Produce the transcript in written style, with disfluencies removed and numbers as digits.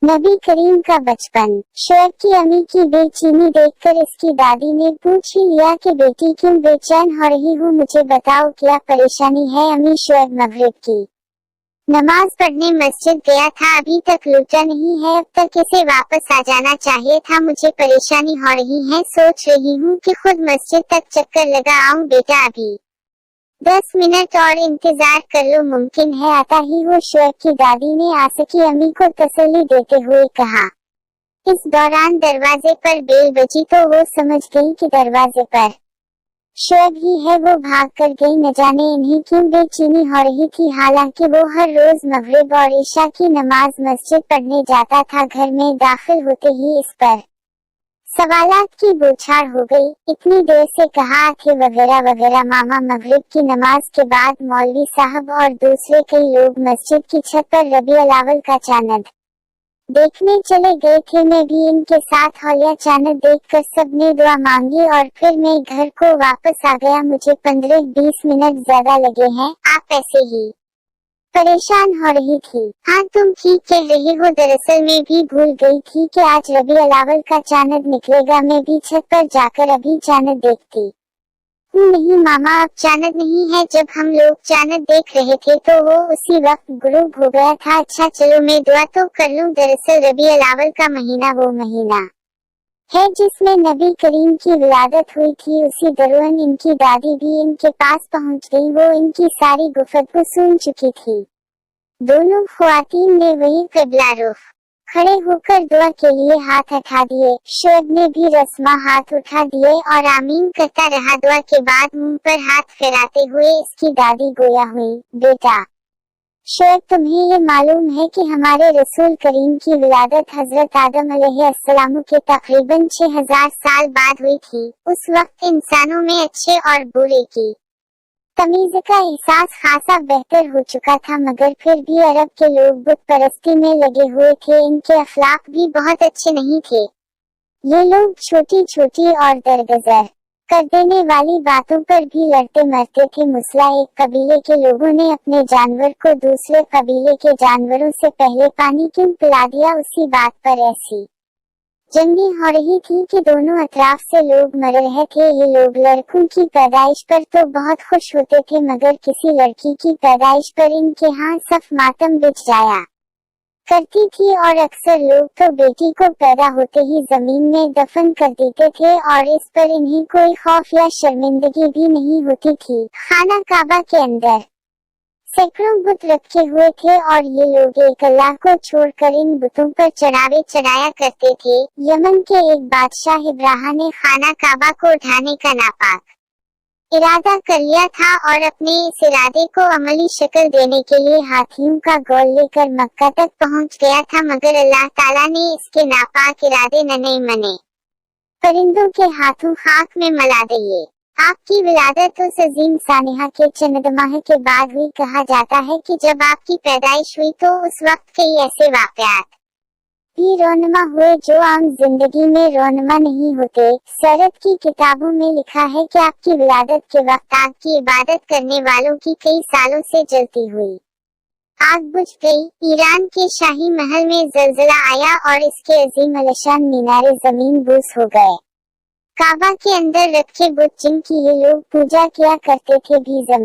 नबी करीम का बचपन। शोएब की अम्मी की बेचैनी देखकर इसकी दादी ने पूछ ही लिया कि बेटी क्यों बेचैन हो रही हूँ, मुझे बताओ क्या परेशानी है अम्मी। शोएब मगरिब की नमाज पढ़ने मस्जिद गया था, अभी तक लौटा नहीं है, अब तक इसे वापस आ जाना चाहिए था, मुझे परेशानी हो रही है, सोच रही हूँ कि खुद मस्जिद तक चक्कर लगा आऊँ। बेटा अभी 10 मिनट और इंतजार कर लो, मुमकिन है आता ही हो, शोएब की दादी ने आसकी अम्मी को तसल्ली देते हुए कहा। इस दौरान दरवाजे पर बेल बजी तो वो समझ गई कि दरवाजे पर शोएब ही है। वो भाग कर गई, न जाने इन्हें क्यों बेचैनी हो रही थी। हालांकि वो हर रोज मगरिब और ईशा की नमाज मस्जिद पढ़ने जाता था। घर में दाखिल होते ही इस पर सवालात की बौछार हो गई। इतनी देर से कहा थे वगैरह वगैरह। मामा मगरिब की नमाज के बाद मौलवी साहब और दूसरे कई लोग मस्जिद की छत पर रबीउल अव्वल का चांद देखने चले गए थे। मैं भी इनके साथ हौलिया चांद देखकर सबने दुआ मांगी और फिर मैं घर को वापस आ गया। मुझे 15-20 मिनट ज्यादा लगे हैं। आप ऐसे ही परेशान हो रही थी। हाँ तुम ठीक कह रही हो, दरअसल मैं भी भूल गई थी कि आज रबीउल अव्वल का चांद निकलेगा। मैं भी छत पर जाकर अभी चांद देखती हूँ। नहीं मामा, अब चांद नहीं है, जब हम लोग चांद देख रहे थे तो वो उसी वक्त गुरूब हो गया था। अच्छा चलो मैं दुआ तो कर लूँ। दरअसल रबीउल अव्वल का महीना वो महीना है जिसमें नबी करीम की विलादत हुई थी। उसी दौरान इनकी दादी भी इनके पास पहुंच गई। वो इनकी सारी गुफ्तगू सुन चुकी थी। दोनों ख्वातीन ने वही क़िबला रुख खड़े होकर दुआ के लिए हाथ उठा दिए। शोएब ने भी रस्मा हाथ उठा दिए और आमीन कहता रहा। दुआ के बाद मुंह पर हाथ फेराते हुए इसकी दादी गोया हुई, बेटा शोएब तुम्हें ये मालूम है कि हमारे रसूल करीम की विलादत हजरत आदम अलैहिस्सलाम के तकरीबन 6000 साल बाद हुई थी। उस वक्त इंसानों में अच्छे और बुरे की तमीज का एहसास खासा बेहतर हो चुका था, मगर फिर भी अरब के लोग बुत परस्ती में लगे हुए थे। इनके अखलाक भी बहुत अच्छे नहीं थे। ये लोग छोटी छोटी और दरगुजर कर देने वाली बातों पर भी लड़ते मरते थे। मुसला एक कबीले के लोगों ने अपने जानवर को दूसरे कबीले के जानवरों से पहले पानी क्यों पिला दिया, उसी बात पर ऐसी जंगी हो रही थी कि दोनों अतराफ से लोग मर रहे थे। ये लोग लड़कों की पैदाइश पर तो बहुत खुश होते थे, मगर किसी लड़की की पैदाइश पर इनके यहाँ सफ मातम बिछ जाया करती थी और अक्सर लोग तो बेटी को पैदा होते ही जमीन में दफन कर देते थे और इस पर इन्हें कोई खौफ या शर्मिंदगी भी नहीं होती थी। खाना काबा के अंदर सैकड़ों बुत रखे हुए थे और ये लोग एक अल्लाह को छोड़कर इन बुतों पर चढ़ावे चढ़ाया करते थे। यमन के एक बादशाह इब्राहिम ने खाना काबा को उठाने का नापाक इरादा कर लिया था और अपने इस इरादे को अमली शक्ल देने के लिए हाथियों का गोल लेकर मक्का तक पहुंच गया था, मगर अल्लाह ताला ने इसके नापाक इरादे नन्हे मने परिंदों के हाथों खाक में मिला दिए। आपकी विलादत उस अजीम सानिहा के चंद माह के बाद हुई। कहा जाता है कि जब आपकी पैदाइश हुई तो उस वक्त कई ऐसे वाकयात भी रोनमा हुए जो आम जिंदगी में रोनमा नहीं होते। सीरत की किताबों में लिखा है कि आपकी विलादत के वक्त आग की इबादत करने वालों की कई सालों से जलती हुई आग बुझ गई। ईरान के शाही महल में जलजला आया और इसके अजीम अलशान मीनारे जमीन बूस हो गए। काबा के अंदर रखे बुत जिनकी ये लोग पूजा किया करते थे भी जमीन